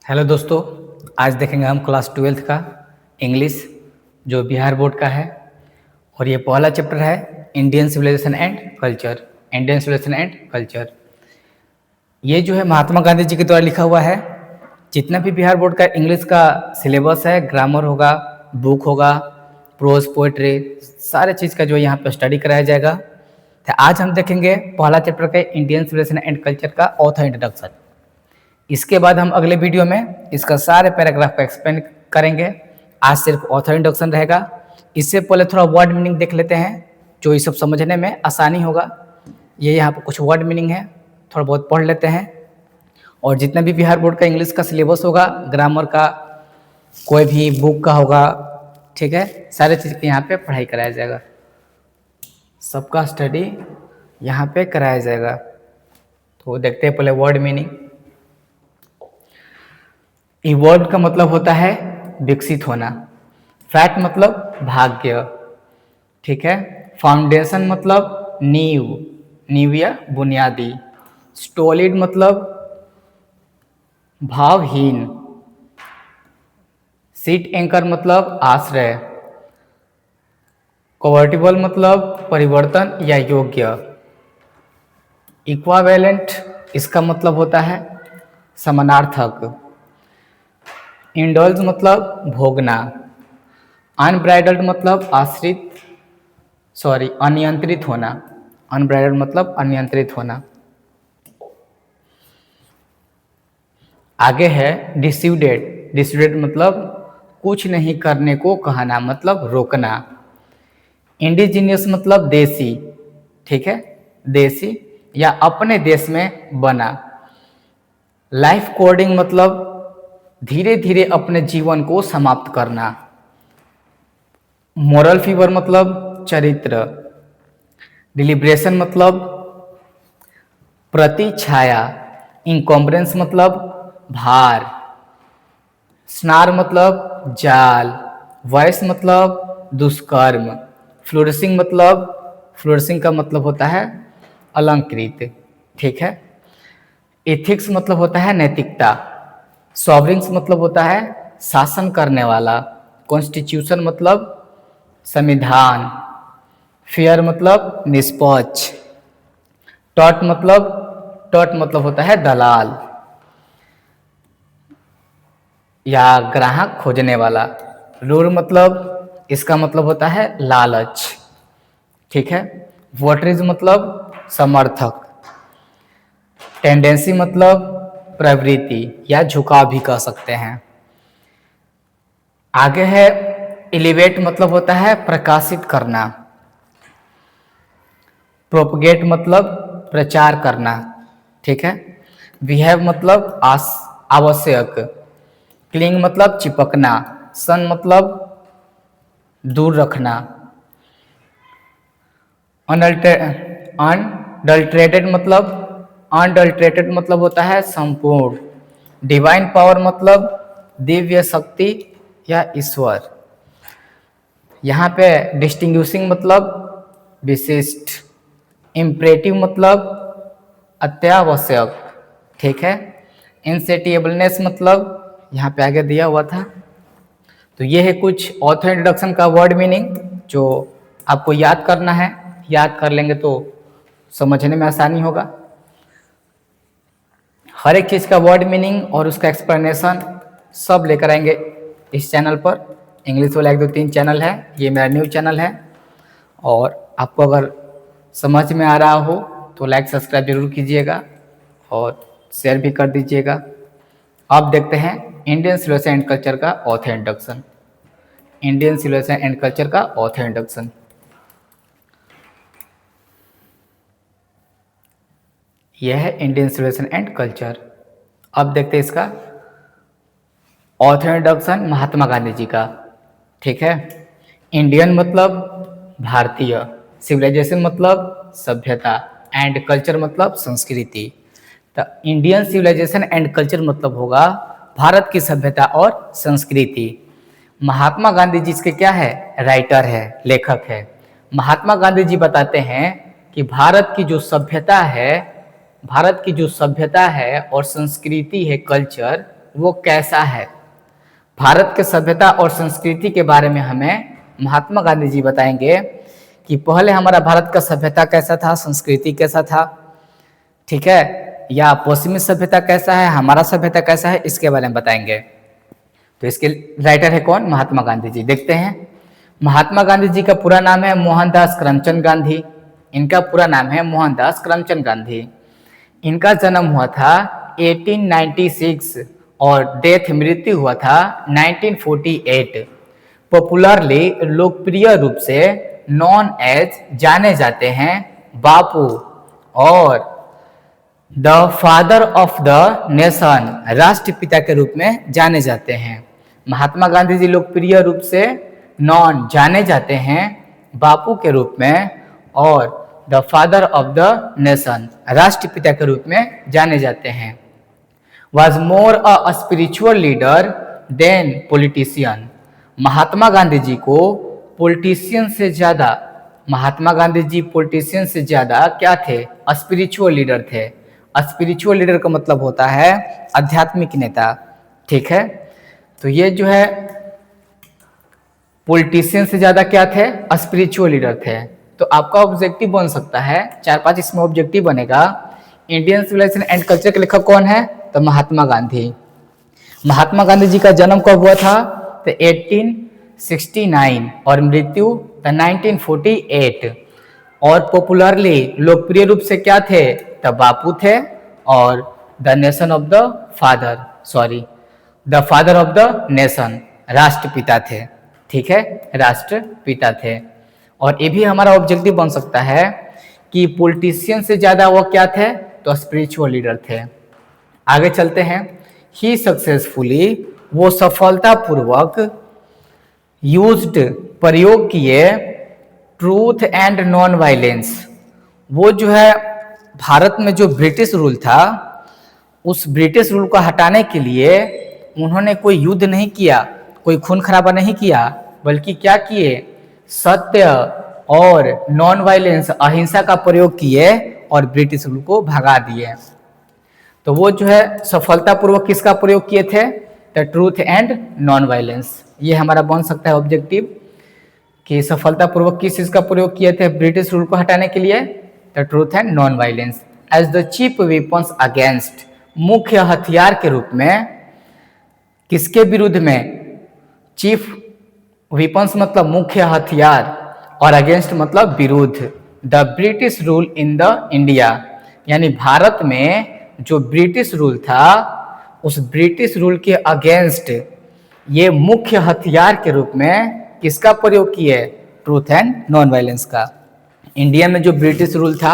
Hello दोस्तों। आज देखेंगे हम क्लास 12th का इंग्लिश जो बिहार बोर्ड का है। और ये पहला चैप्टर है Indian civilization and culture. Indian civilization and culture ये जो है महात्मा गांधी जी के द्वारा लिखा हुआ है। जितना भी बिहार बोर्ड का इंग्लिश का सिलेबस है, ग्रामर होगा, बुक होगा, प्रोज पोएट्री, सारे चीज़ का जो यहाँ पर स्टडी कराया जाएगा। तो आज हम देखेंगे पहला चैप्टर का इंडियन सिविलाइजेशन एंड कल्चर का ऑथर इंट्रोडक्शन। इसके बाद हम अगले वीडियो में इसका सारे पैराग्राफ का एक्सप्लेन करेंगे। आज सिर्फ ऑथर इंट्रोडक्शन रहेगा। इससे पहले थोड़ा वर्ड मीनिंग देख लेते हैं, जो ये सब समझने में आसानी होगा। ये यहाँ पर कुछ वर्ड मीनिंग है, थोड़ा बहुत पढ़ लेते हैं। और जितना भी बिहार बोर्ड का इंग्लिश का सिलेबस होगा, ग्रामर का, कोई भी बुक का होगा, ठीक है, सारे चीज़ के यहाँ पे पढ़ाई कराया जाएगा। सबका स्टडी यहाँ पे कराया जाएगा। तो देखते हैं पहले वर्ड मीनिंग। इवॉल्व का मतलब होता है विकसित होना। फैक्ट मतलब भाग्य, ठीक है। फाउंडेशन मतलब नींव, नींव या बुनियादी। स्टोलिड मतलब भावहीन। सीट एंकर मतलब आश्रय। कन्वर्टिबल मतलब परिवर्तन या योग्य। इक्वावेलेंट इसका मतलब होता है समानार्थक। इंडल्ज मतलब भोगना। अनब्राइडल्ड मतलब अनियंत्रित होना। अनब्राइडल्ड मतलब अनियंत्रित होना। आगे है डिस्यूडेड। डिस्यूडेड मतलब कुछ नहीं करने को कहना, मतलब रोकना। इंडिजीनियस मतलब देसी, ठीक है, देसी या अपने देश में बना। लाइफ कोडिंग मतलब धीरे धीरे अपने जीवन को समाप्त करना। मोरल फीवर मतलब चरित्र। डिलिब्रेशन मतलब प्रतिछाया। इनकॉम्बरेंस मतलब भार। स्नार मतलब जाल। वॉइस मतलब दुष्कर्म। फ्लोरिशिंग मतलब, फ्लोरिशिंग का मतलब होता है अलंकृत, ठीक है। एथिक्स मतलब होता है नैतिकता। सॉवरिंग्स मतलब होता है शासन करने वाला। कॉन्स्टिट्यूशन मतलब संविधान। फेयर मतलब निष्पक्ष। टॉट मतलब होता है दलाल या ग्राहक खोजने वाला। लूर मतलब इसका मतलब होता है लालच, ठीक है। वोटरीज मतलब समर्थक। टेंडेंसी मतलब प्रवृत्ति या झुकाव भी कह सकते हैं। आगे है एलिवेट मतलब होता है प्रकाशित करना। प्रोपगेट मतलब प्रचार करना, ठीक है। बिहेव मतलब आवश्यक। क्लिंग मतलब चिपकना। सन मतलब दूर रखना। अनडल्ट्रेटेड मतलब होता है संपूर्ण। डिवाइन पावर मतलब दिव्य शक्ति या ईश्वर। यहाँ पे डिस्टिंग्विशिंग मतलब विशिष्ट। इम्परेटिव मतलब अत्यावश्यक, ठीक है। इनसेटिएबलनेस मतलब यहाँ पे आगे दिया हुआ था। तो ये है कुछ ऑथर इंट्रोडक्शन का वर्ड मीनिंग जो आपको याद करना है। याद कर लेंगे तो समझने में आसानी होगा। हर एक चीज़ का वर्ड मीनिंग और उसका एक्सप्लेनेशन सब लेकर आएंगे इस चैनल पर। इंग्लिश वाला 1 2 3 चैनल है, ये मेरा न्यू चैनल है। और आपको अगर समझ में आ रहा हो तो लाइक सब्सक्राइब जरूर कीजिएगा और शेयर भी कर दीजिएगा। अब देखते हैं इंडियन सिविलाइजेशन एंड कल्चर का author introduction. Indian civilization and culture का ऑथर इंट्रोडक्शन। यह है इंडियन सिविलाइजेशन एंड कल्चर। अब देखते हैं इसका ऑथर इंट्रोडक्शन महात्मा गांधी जी का, ठीक है। इंडियन मतलब भारतीय, सिविलाइजेशन मतलब सभ्यता, एंड कल्चर मतलब संस्कृति। तो इंडियन सिविलाइजेशन एंड कल्चर मतलब होगा भारत की सभ्यता और संस्कृति। महात्मा गांधी जी इसके क्या है, राइटर है, लेखक है। महात्मा गांधी जी बताते हैं कि भारत की जो सभ्यता है और संस्कृति है, कल्चर, वो कैसा है। भारत के सभ्यता और संस्कृति के बारे में हमें महात्मा गांधी जी बताएंगे कि पहले हमारा भारत का सभ्यता कैसा था, संस्कृति कैसा था, ठीक है, या पश्चिमी सभ्यता कैसा है, हमारा सभ्यता कैसा है, इसके बारे में बताएंगे। तो इसके राइटर है कौन? महात्मा गांधी जी। देखते हैं। महात्मा गांधी जी का पूरा नाम है मोहनदास करमचंद गांधी। इनका पूरा नाम है मोहनदास करमचंद गांधी। इनका जन्म हुआ था 1896 और डेथ मृत्यु हुआ था 1948। पॉपुलरली लोकप्रिय रूप से नॉन एज जाने जाते हैं बापू और the father of the nation, राष्ट्रपिता के रूप में जाने जाते हैं। महात्मा गांधी जी लोकप्रिय रूप से नॉन जाने जाते हैं बापू के रूप में और the father of the nation, राष्ट्रपिता के रूप में जाने जाते हैं। Was more a spiritual leader than politician. Mahatma Gandhi ji को पॉलिटिशियन से ज्यादा, महात्मा गांधी जी पॉलिटिशियन से ज्यादा क्या थे? स्पिरिचुअल लीडर थे। स्पिरिचुअल लीडर का मतलब होता है आध्यात्मिक नेता, ठीक है। तो ये जो है पॉलिटिशियन से ज्यादा क्या थे? स्पिरिचुअल लीडर थे। तो आपका ऑब्जेक्टिव बन सकता है 4-5 इसमें ऑब्जेक्टिव बनेगा। इंडियन सिविलाइजेशन एंड कल्चर के लेखक कौन है? तो महात्मा गांधी। महात्मा गांधी जी का जन्म कब हुआ था? तो 1869 और मृत्यु 1948। और पॉपुलरली लोकप्रिय रूप से क्या थे? तो बापू थे और the nation of the father, sorry the father of the nation, राष्ट्रपिता थे, ठीक है, राष्ट्रपिता थे। और ये भी हमारा ऑब्जेक्टिव बन सकता है कि पॉलिटिशियन से ज्यादा वो क्या थे? तो स्पिरिचुअल लीडर थे। आगे चलते हैं। ही सक्सेसफुली, वो सफलतापूर्वक यूज्ड, प्रयोग किए ट्रूथ एंड नॉन वायलेंस। वो जो है भारत में जो ब्रिटिश रूल था, उस ब्रिटिश रूल को हटाने के लिए उन्होंने कोई युद्ध नहीं किया, कोई खून खराबा नहीं किया, बल्कि क्या किए? सत्य और नॉन वायलेंस, अहिंसा का प्रयोग किए और ब्रिटिश रूल को भगा दिए। तो वो जो है सफलतापूर्वक किसका प्रयोग किए थे? The truth and non violence. ये हमारा बन सकता है ऑब्जेक्टिव कि सफलतापूर्वक किस चीज का प्रयोग किए थे ब्रिटिश रूल को हटाने के लिए? The truth and non violence as the chief weapons against, मुख्य हथियार के रूप में किसके विरुद्ध में? चीफ वेपन्स मतलब मुख्य हथियार और अगेंस्ट मतलब विरुद्ध, the British rule in the India, यानी भारत में जो ब्रिटिश रूल था उस ब्रिटिश रूल के अगेंस्ट ये मुख्य हथियार के रूप में किसका प्रयोग किए? ट्रूथ एंड नॉन वायलेंस का। इंडिया में जो ब्रिटिश रूल था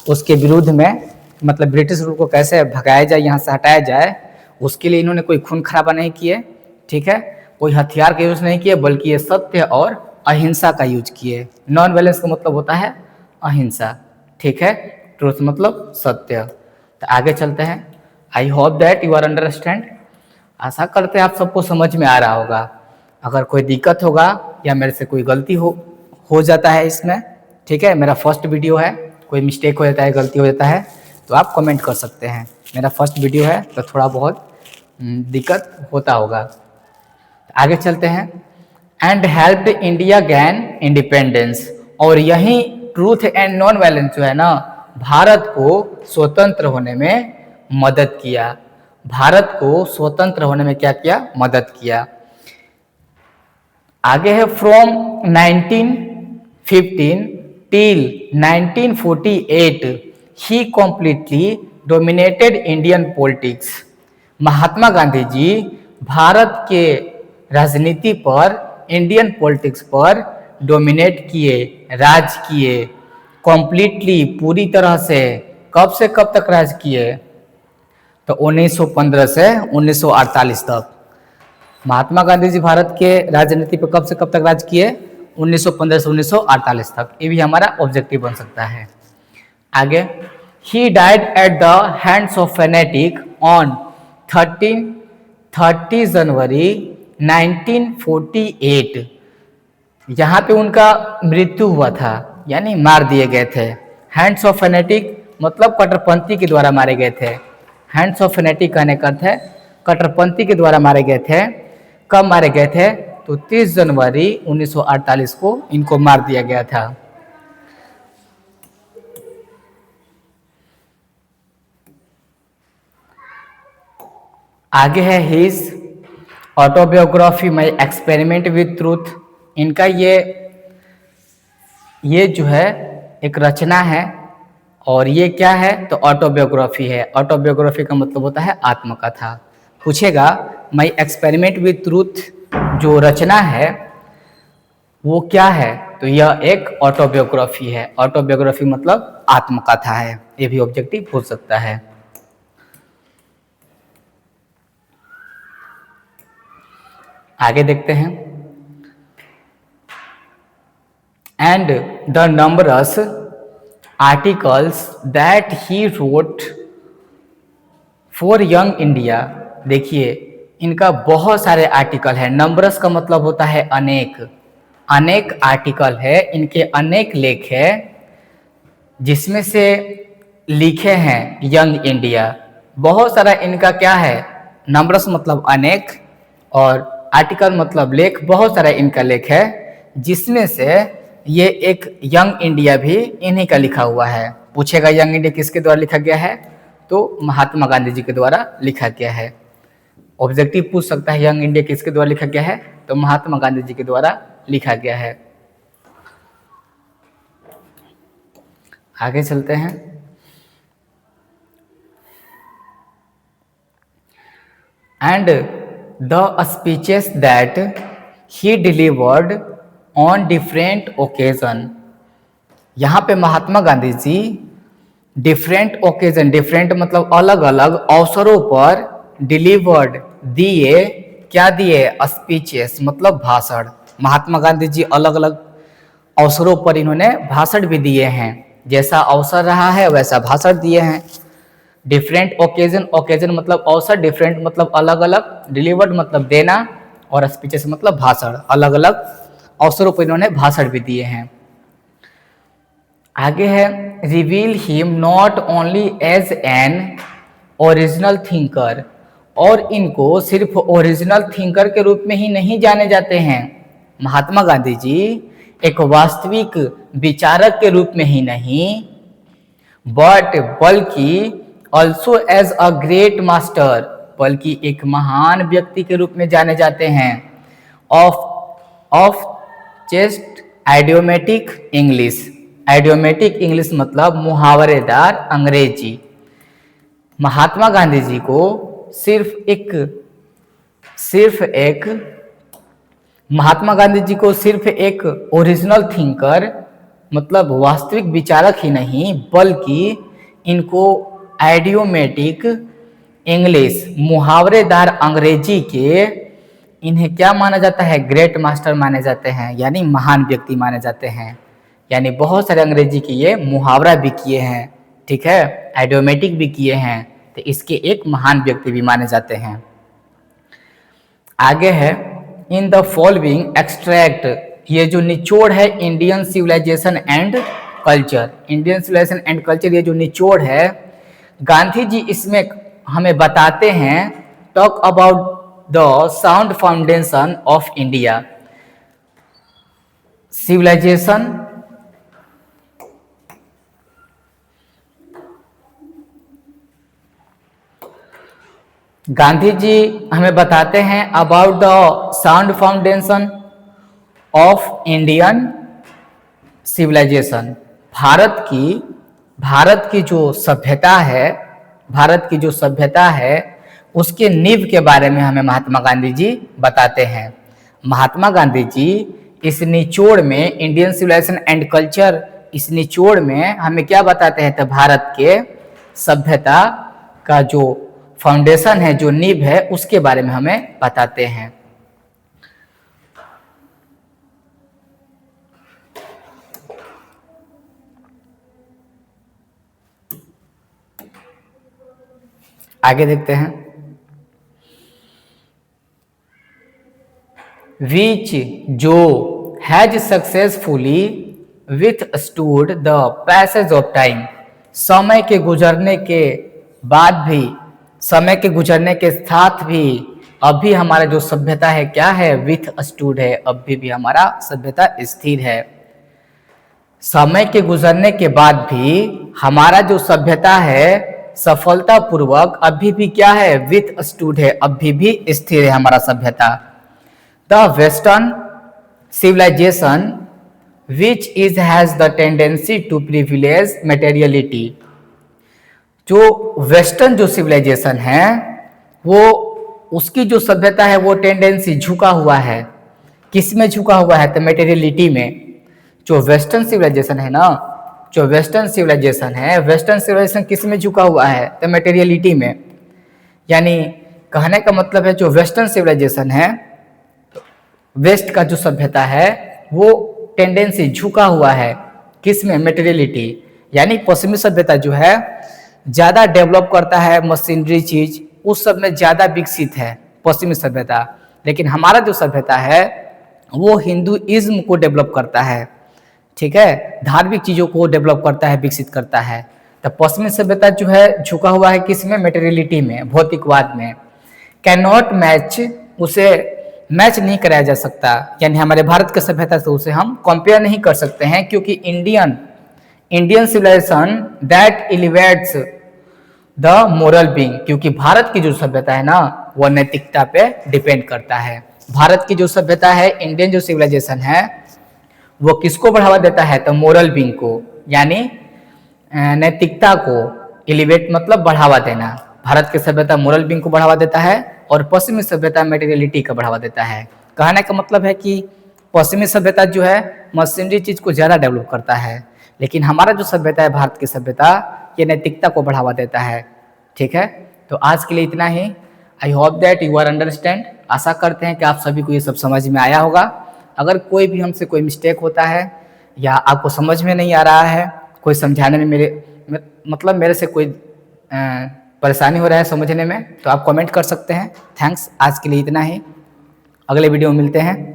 उसके विरुद्ध में, मतलब ब्रिटिश रूल को कैसे भगाया जाए, यहाँ से हटाया जाए, उसके लिए इन्होंने कोई खून खराबा नहीं किए, ठीक है, कोई हथियार का यूज नहीं किए, बल्कि ये सत्य और अहिंसा का यूज किए। नॉन वायलेंस का मतलब होता है अहिंसा, ठीक है, ट्रूथ मतलब सत्य। तो आगे चलते हैं। I hope that you are understand. आशा करते हैं आप सबको समझ में आ रहा होगा। अगर कोई दिक्कत होगा या मेरे से कोई गलती हो जाता है इसमें, ठीक है, मेरा फर्स्ट वीडियो है, कोई मिस्टेक हो जाता है, गलती हो जाता है, तो आप कमेंट कर सकते हैं। मेरा फर्स्ट वीडियो है तो थोड़ा बहुत दिक्कत होता होगा। आगे चलते हैं। And helped India gain independence, और यही ट्रूथ एंड नॉन वायलेंस जो है ना, भारत को स्वतंत्र होने में मदद किया। भारत को स्वतंत्र होने में क्या किया? मदद किया। आगे है from 1915 till 1948 he completely dominated Indian politics. Mahatma Gandhi ji Bharat के राजनीति पर, इंडियन पॉलिटिक्स पर डोमिनेट किए, राज किए, कंप्लीटली पूरी तरह से। कब से कब तक राज किए? तो 1915 से 1948 तक। महात्मा गांधी जी भारत के राजनीति पर कब से कब तक राज किए? 1915 से 1948 तक। ये भी हमारा ऑब्जेक्टिव बन सकता है। आगे, he died at the hands of fanatic on 30 जनवरी 1948। यहाँ पे उनका मृत्यु हुआ था, यानी मार दिए गए थे। हैंड्स ऑफ फैनेटिक मतलब कट्टरपंथी के द्वारा मारे गए थे। हैंड्स ऑफ फैनेटिक कहने का अर्थ है कट्टरपंथी के द्वारा मारे गए थे। कब मारे गए थे? तो 30 जनवरी 1948 को इनको मार दिया गया था। आगे है his autobiography my experiment with truth. इनका ये जो है एक रचना है और ये क्या है? तो ऑटोबायोग्राफी है। ऑटोबायोग्राफी का मतलब होता है आत्मकथा। पूछेगा माई एक्सपेरिमेंट विद ट्रूथ जो रचना है वो क्या है? तो यह एक ऑटोबायोग्राफी है। ऑटोबायोग्राफी मतलब आत्मकथा है। ये भी ऑब्जेक्टिव पूछ सकता है। आगे देखते हैं। And the numbers articles that he wrote for young India. देखिए इनका बहुत सारे आर्टिकल है। नंबरस का मतलब होता है अनेक। अनेक आर्टिकल है, इनके अनेक लेख है जिसमें से लिखे हैं यंग इंडिया। बहुत सारा इनका क्या है? नंबरस मतलब अनेक और आर्टिकल मतलब लेख। बहुत सारा इनका लेख है जिसमें से ये एक यंग इंडिया भी इन्हीं का लिखा हुआ है। पूछेगा यंग इंडिया किसके द्वारा लिखा गया है? तो महात्मा गांधी जी के द्वारा लिखा गया है। ऑब्जेक्टिव पूछ सकता है यंग इंडिया किसके द्वारा लिखा गया है? तो महात्मा गांधी जी के द्वारा लिखा गया है। आगे चलते हैं। And the speeches that he delivered on different occasion. यहाँ पे महात्मा गांधी जी डिफरेंट ओकेजन, डिफरेंट मतलब अलग अलग अवसरों पर डिलीवर्ड दिए। क्या दिए? स्पीचेस मतलब भाषण। महात्मा गांधी जी अलग अलग अवसरों पर इन्होंने भाषण भी दिए हैं। जैसा अवसर रहा है वैसा भाषण दिए हैं। डिफरेंट ओकेजन, ओकेजन मतलब अवसर, डिफरेंट मतलब अलग अलग, डिलीवर्ड मतलब देना और स्पीचेस मतलब भाषण। अलग अलग अवसरों पर इन्होंने भाषण भी दिए हैं। आगे है reveal him not only as an original thinker. और इनको सिर्फ ओरिजिनल थिंकर के रूप में ही नहीं जाने जाते हैं। महात्मा गांधी जी एक वास्तविक विचारक के रूप में ही नहीं बल्कि also as a great master, बल्कि एक महान व्यक्ति के रूप में जाने जाते हैं of chest idiomatic English. Idiomatic English मतलब मुहावरेदार अंग्रेजी। महात्मा गांधी जी को महात्मा गांधी जी को सिर्फ एक ओरिजिनल थिंकर मतलब वास्तविक विचारक ही नहीं बल्कि इनको आइडियोमेटिक इंग्लिश मुहावरेदार अंग्रेजी के इन्हें क्या माना जाता है? ग्रेट मास्टर माने जाते हैं, यानी महान व्यक्ति माने जाते हैं। यानी बहुत सारे अंग्रेजी के ये मुहावरा भी किए हैं, ठीक है, आइडियोमेटिक भी किए हैं, तो इसके एक महान व्यक्ति भी माने जाते हैं। आगे है इन द फॉलोइंग एक्सट्रैक्ट। ये जो निचोड़ है Indian civilization and culture, Indian civilization and culture, ये जो निचोड़ है गांधी जी इसमें हमें बताते हैं talk about the sound foundation of India civilisation. Gandhi ji हमें बताते हैं about the sound foundation of Indian civilisation. Bharat की जो सभ्यता है, भारत की जो सभ्यता है उसके नींव के बारे में हमें महात्मा गांधी जी बताते हैं। महात्मा गांधी जी इस निचोड़ में इंडियन सिविलाइजेशन एंड कल्चर, इस निचोड़ में हमें क्या बताते हैं? तो भारत के सभ्यता का जो फाउंडेशन है, जो नींव है, उसके बारे में हमें बताते हैं। आगे देखते हैं। विच जो has successfully withstood the passage of time. समय के गुजरने के बाद भी समय के गुजरने के साथ भी अभी हमारा जो सभ्यता है क्या है, विथ स्टूड है, अभी भी हमारा सभ्यता स्थिर है। समय के गुजरने के बाद भी हमारा जो सभ्यता है सफलता पूर्वक अभी भी क्या है, विथ स्टूड है, अभी भी स्थिर है हमारा सभ्यता। The western civilization which is has the tendency to privilege materiality। जो वेस्टर्न जो सिविलाइजेशन है वो उसकी जो सभ्यता है वो टेंडेंसी झुका हुआ है, किस में झुका हुआ है, तो मेटेरियलिटी में। जो वेस्टर्न सिविलाइजेशन है ना, जो वेस्टर्न सिविलाइजेशन है, वेस्टर्न सिविलाइजेशन किस में झुका हुआ है, तो मेटेरियलिटी में। यानी कहने का मतलब है जो वेस्टर्न सिविलाइजेशन है, वेस्ट का जो सभ्यता है वो टेंडेंसी झुका हुआ है किस में, मेटेरियलिटी। यानी पश्चिमी सभ्यता जो है ज़्यादा डेवलप करता है मशीनरी चीज, उस सब में ज़्यादा विकसित है पश्चिमी सभ्यता। लेकिन हमारा जो सभ्यता है वो हिंदुइज्म को डेवलप करता है, ठीक है, धार्मिक चीज़ों को डेवलप करता है, विकसित करता है। तो पश्चिमी सभ्यता जो है झुका हुआ है किस में, मेटेरियलिटी में, भौतिकवाद में। कैन नॉट मैच, उसे मैच नहीं कराया जा सकता, यानी हमारे भारत की सभ्यता से उसे हम कंपेयर नहीं कर सकते हैं, क्योंकि Indian civilization that elevates the moral being, क्योंकि भारत की जो सभ्यता है ना वो नैतिकता पे डिपेंड करता है। भारत की जो सभ्यता है, इंडियन जो सिविलाइजेशन है वो किसको बढ़ावा देता है, तो मोरल बीइंग को, यानी नैतिकता को। एलिवेट मतलब बढ़ावा देना। भारत की सभ्यता मोरल बीइंग को बढ़ावा देता है और पश्चिमी सभ्यता मेटेरियलिटी का बढ़ावा देता है। कहने का मतलब है कि पश्चिमी सभ्यता जो है मशीनरी चीज को ज़्यादा डेवलप करता है, लेकिन हमारा जो सभ्यता है भारत की सभ्यता ये नैतिकता को बढ़ावा देता है, ठीक है। तो आज के लिए इतना ही। I hope that you are understand. आशा करते हैं कि आप सभी को ये सब समझ में आया होगा। अगर कोई भी हमसे कोई मिस्टेक होता है या आपको समझ में नहीं आ रहा है, कोई समझाने में मेरे से कोई परेशानी हो रहा है समझने में, तो आप कमेंट कर सकते हैं। थैंक्स, आज के लिए इतना ही। अगले वीडियो में मिलते हैं।